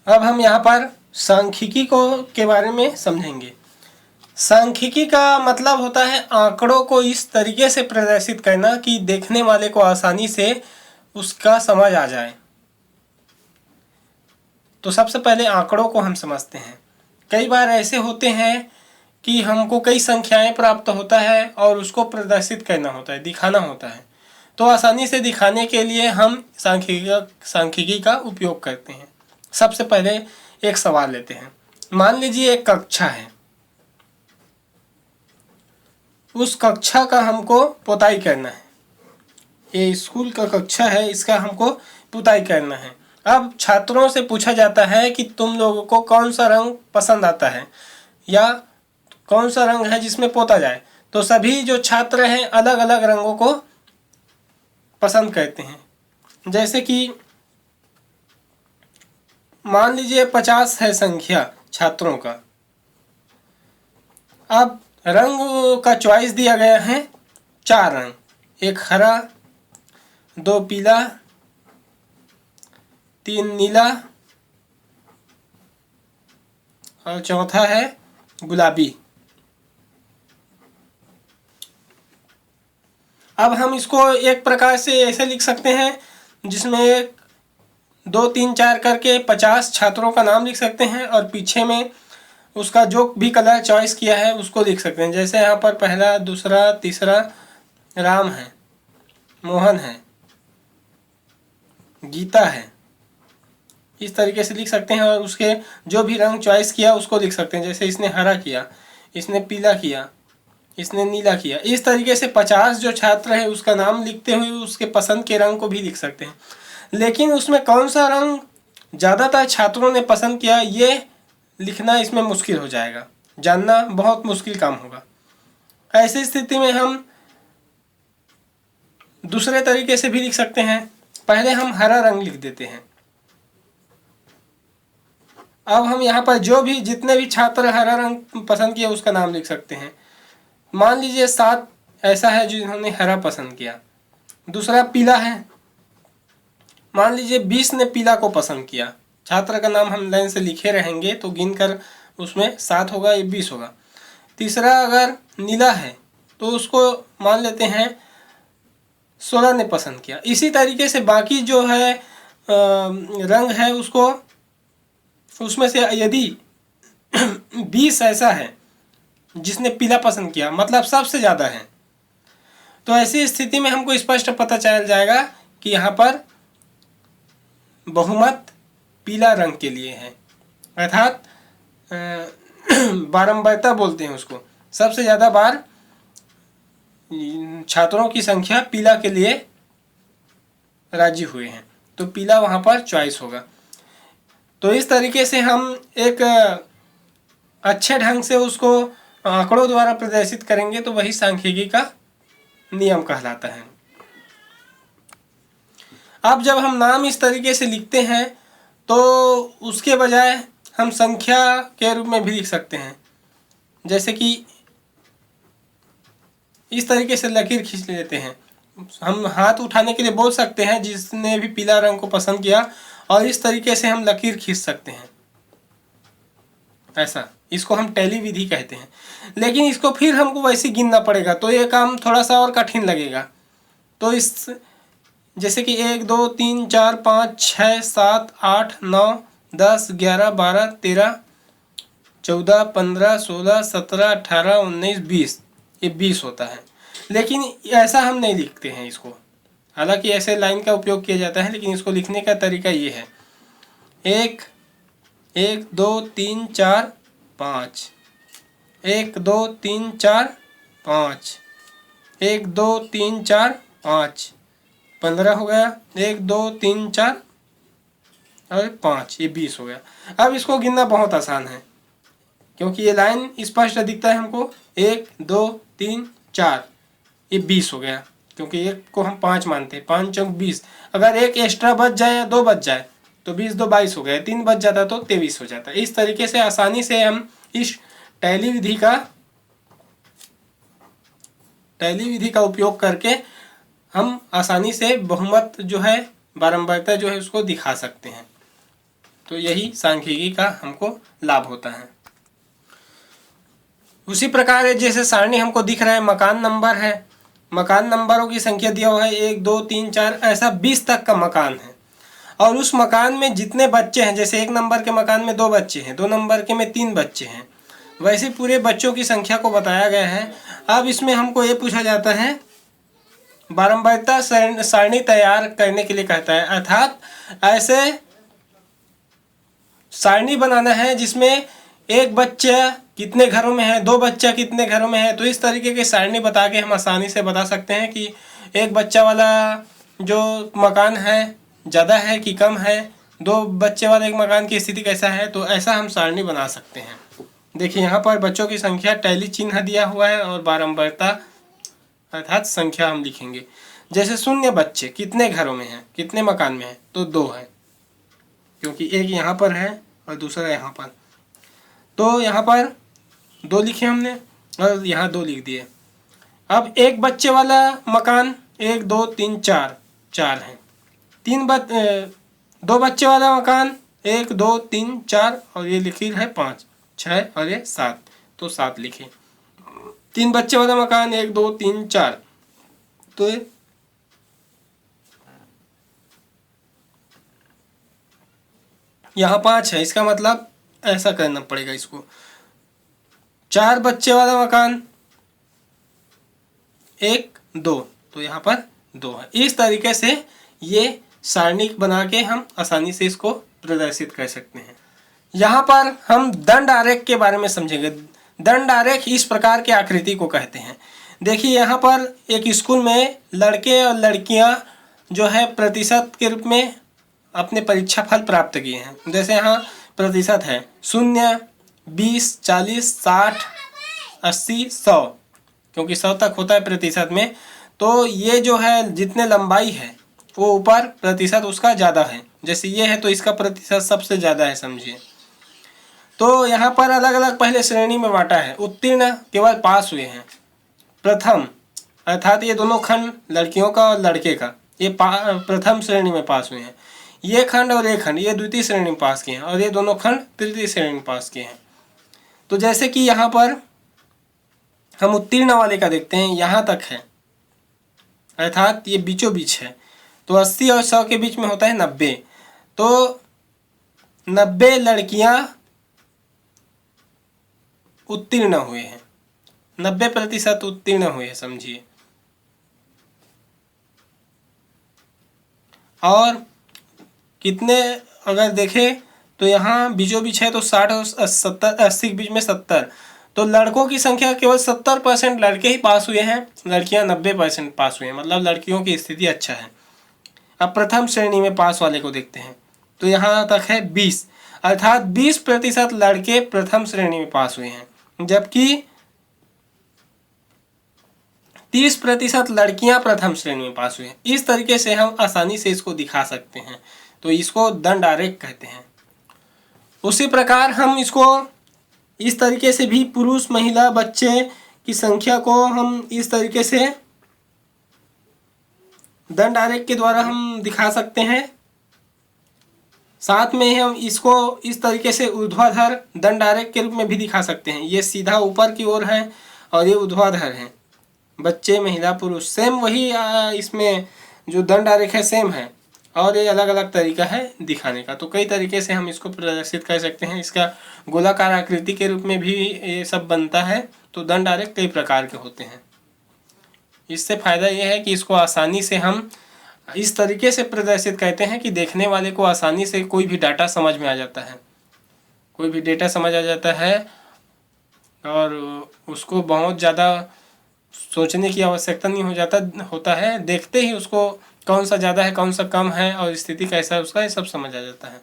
अब हम यहाँ पर सांख्यिकी को के बारे में समझेंगे। सांख्यिकी का मतलब होता है आंकड़ों को इस तरीके से प्रदर्शित करना कि देखने वाले को आसानी से उसका समझ आ जाए। तो सबसे पहले आंकड़ों को हम समझते हैं। कई बार ऐसे होते हैं कि हमको कई संख्याएं प्राप्त होता है और उसको प्रदर्शित करना होता है, दिखाना होता है। तो आसानी से दिखाने के लिए हम सांख्यिकी का उपयोग करते हैं। सबसे पहले एक सवाल लेते हैं। मान लीजिए एक कक्षा है, उस कक्षा का हमको पुताई करना है। ये स्कूल का कक्षा है, इसका हमको पुताई करना है। अब छात्रों से पूछा जाता है कि तुम लोगों को कौन सा रंग पसंद आता है या कौन सा रंग है जिसमें पोता जाए। तो सभी जो छात्र हैं अलग अलग रंगों को पसंद करते हैं। जैसे कि मान लीजिए 50 है संख्या छात्रों का। अब रंग का चॉइस दिया गया है 4 रंग, एक हरा, 2 पीला, 3 नीला और चौथा है गुलाबी। अब हम इसको एक प्रकार से ऐसे लिख सकते हैं जिसमें 1 2 3 4 करके 50 छात्रों का नाम लिख सकते हैं और पीछे में उसका जो भी कलर चॉइस किया है उसको लिख सकते हैं। जैसे यहाँ पर पहला, दूसरा, तीसरा राम है, मोहन है, गीता है, इस तरीके से लिख सकते हैं। और उसके जो भी रंग चॉइस किया उसको लिख सकते हैं। जैसे इसने हरा किया, इसने पीला किया, इसने नीला किया। इस तरीके से 50 जो छात्र है उसका नाम लिखते हुए उसके पसंद के रंग को भी लिख सकते हैं। लेकिन उसमें कौन सा रंग ज़्यादातर छात्रों ने पसंद किया ये लिखना इसमें मुश्किल हो जाएगा, जानना बहुत मुश्किल काम होगा। ऐसी स्थिति में हम दूसरे तरीके से भी लिख सकते हैं। पहले हम हरा रंग लिख देते हैं। अब हम यहाँ पर जो भी जितने भी छात्र हरा रंग पसंद किया उसका नाम लिख सकते हैं। मान लीजिए 7 ऐसा है जिन्होंने हरा पसंद किया। दूसरा पीला है, मान लीजिए 20 ने पीला को पसंद किया। छात्र का नाम हम लाइन से लिखे रहेंगे तो गिनकर उसमें 7 होगा, ये 20 होगा। तीसरा अगर नीला है तो उसको मान लेते हैं 16 ने पसंद किया। इसी तरीके से बाकी जो है रंग है उसको उसमें से यदि 20 ऐसा है जिसने पीला पसंद किया, मतलब सबसे ज़्यादा है, तो ऐसी स्थिति में हमको स्पष्ट पता चल जाएगा कि यहाँ पर बहुमत पीला रंग के लिए है। अर्थात बारंबारता बोलते हैं उसको, सबसे ज़्यादा बार छात्रों की संख्या पीला के लिए राजी हुए हैं, तो पीला वहाँ पर चॉइस होगा। तो इस तरीके से हम एक अच्छे ढंग से उसको आंकड़ों द्वारा प्रदर्शित करेंगे तो वही सांख्यिकी का नियम कहलाता है। अब जब हम नाम इस तरीके से लिखते हैं तो उसके बजाय हम संख्या के रूप में भी लिख सकते हैं। जैसे कि इस तरीके से लकीर खींच लेते हैं। हम हाथ उठाने के लिए बोल सकते हैं जिसने भी पीला रंग को पसंद किया, और इस तरीके से हम लकीर खींच सकते हैं। ऐसा इसको हम टैली विधि कहते हैं। लेकिन इसको फिर हमको वैसे गिनना पड़ेगा तो ये काम थोड़ा सा और कठिन लगेगा। तो इस जैसे कि 1 2 3 4 5 6 7 8 9 10 11 12 13 14 15 16 17 18 19 20, ये 20 होता है। लेकिन ऐसा हम नहीं लिखते हैं इसको। हालांकि ऐसे लाइन का उपयोग किया जाता है लेकिन इसको लिखने का तरीका ये है। 1 1 2 3 4 5, 1 2 3 4 5, 1 2 3 4 5, 15 हो गया। 1 2 3 4 और 5, ये 20 हो गया। अब इसको गिनना बहुत आसान है क्योंकि ये लाइन स्पष्ट दिखता है हमको। 1 2 3 4, ये 20 हो गया क्योंकि एक को हम 5 मानते हैं। 5 चौक 20, अगर एक एक्स्ट्रा बच जाए या 2 बच जाए तो 20 2 22 हो गया, 3 बच जाता तो 23 हो जाता। इस तरीके से आसानी से हम इस टैली विधि का उपयोग करके हम आसानी से बहुमत जो है, बारंबारता जो है उसको दिखा सकते हैं। तो यही सांख्यिकी का हमको लाभ होता है। उसी प्रकार जैसे सारणी हमको दिख रहा है, मकान नंबर है, मकान नंबरों की संख्या दिया हुआ है 1 2 3 4, ऐसा 20 तक का मकान है। और उस मकान में जितने बच्चे हैं, जैसे 1 नंबर के मकान में 2 बच्चे हैं, 2 नंबर के में 3 बच्चे हैं, वैसे पूरे बच्चों की संख्या को बताया गया है। अब इसमें हमको ये पूछा जाता है, बारंबारता सारणी तैयार करने के लिए कहता है, अर्थात ऐसे सारणी बनाना है जिसमें एक बच्चा कितने घरों में है, 2 बच्चा कितने घरों में है। तो इस तरीके की सारणी बता के हम आसानी से बता सकते हैं कि एक बच्चा वाला जो मकान है ज़्यादा है कि कम है, 2 बच्चे वाले एक मकान की स्थिति कैसा है। तो ऐसा हम सारणी बना सकते हैं। देखिए यहाँ पर बच्चों की संख्या टैली चिन्ह दिया हुआ है और बारंबारता अर्थात संख्या हम लिखेंगे। जैसे 0 बच्चे कितने घरों में हैं, कितने मकान में है, तो 2 है, क्योंकि एक यहाँ पर है और दूसरा यहाँ पर। तो यहाँ पर 2 लिखे हमने और यहाँ 2 लिख दिए। अब एक बच्चे वाला मकान 1 2 3 4 4 है। 2 बच्चे वाला मकान 1 2 3 4 और ये लिखी है 5 6 और ये 7, तो 7 लिखे। 3 बच्चे वाला मकान 1 2 3 4, तो यहाँ 5 है, इसका मतलब ऐसा करना पड़ेगा इसको। 4 बच्चे वाला मकान 1 2, तो यहाँ पर 2 है। इस तरीके से ये सारणी बना के हम आसानी से इसको प्रदर्शित कर सकते हैं। यहाँ पर हम दंड आरेख के बारे में समझेंगे। दंड आरेख इस प्रकार की आकृति को कहते हैं। देखिए यहाँ पर एक स्कूल में लड़के और लड़कियाँ जो है प्रतिशत के रूप में अपने परीक्षा फल प्राप्त किए हैं। जैसे यहाँ प्रतिशत है 0 20 40 60 80 100, क्योंकि 100 तक होता है प्रतिशत में। तो ये जो है जितने लंबाई है वो ऊपर प्रतिशत उसका ज़्यादा है। जैसे ये है तो इसका प्रतिशत सबसे ज़्यादा है, समझिए। तो यहाँ पर अलग अलग पहले श्रेणी में बांटा है। उत्तीर्ण केवल पास हुए हैं। प्रथम अर्थात ये दोनों खंड लड़कियों का और लड़के का, ये प्रथम श्रेणी में पास हुए हैं। ये खंड और ये खंड ये द्वितीय श्रेणी में पास किए हैं और ये दोनों खंड तृतीय श्रेणी में पास किए हैं। तो जैसे कि यहाँ पर हम उत्तीर्ण वाले का देखते हैं, यहाँ तक है, अर्थात ये बीचों बीच है। तो 80 और 100 के बीच में होता है 90। तो 90 लड़कियाँ उत्तीर्ण हुए हैं, 90% उत्तीर्ण हुए हैं, समझिए। और कितने अगर देखें तो यहाँ बीचों बीच है तो 60 और 70 80 के बीच में 70। तो लड़कों की संख्या केवल 70% लड़के ही पास हुए हैं, लड़कियाँ 90% पास हुए हैं, मतलब लड़कियों की स्थिति अच्छा है। अब प्रथम श्रेणी में पास वाले को देखते हैं। तो यहाँ तक है 20, अर्थात 20% लड़के प्रथम श्रेणी में पास हुए हैं, जबकि 30% लड़कियां प्रथम श्रेणी में पास हुए हैं। इस तरीके से हम आसानी से इसको दिखा सकते हैं। तो इसको दंड आरेख कहते हैं। उसी प्रकार हम इसको इस तरीके से भी पुरुष महिला बच्चे की संख्या को हम इस तरीके से दंड आरेख के द्वारा हम दिखा सकते हैं। साथ में हम इसको इस तरीके से ऊर्ध्वाधर दंड आरेख के रूप में भी दिखा सकते हैं। ये सीधा ऊपर की ओर है और ये ऊर्ध्वाधर है, बच्चे महिला पुरुष सेम वही इसमें जो दंड आरेख है सेम है, और ये अलग अलग तरीका है दिखाने का। तो कई तरीके से हम इसको प्रदर्शित कर सकते हैं। इसका गोलाकार आकृति के रूप में भी ये सब बनता है। तो दंड आरेख कई प्रकार के होते हैं। इससे फ़ायदा ये है कि इसको आसानी से हम इस तरीके से प्रदर्शित करते हैं कि देखने वाले को आसानी से कोई भी डाटा समझ में आ जाता है, कोई भी डेटा समझ आ जाता है और उसको बहुत ज़्यादा सोचने की आवश्यकता नहीं होता है। देखते ही उसको कौन सा ज़्यादा है कौन सा कम है और स्थिति कैसा है उसका, ये सब समझ आ जाता है।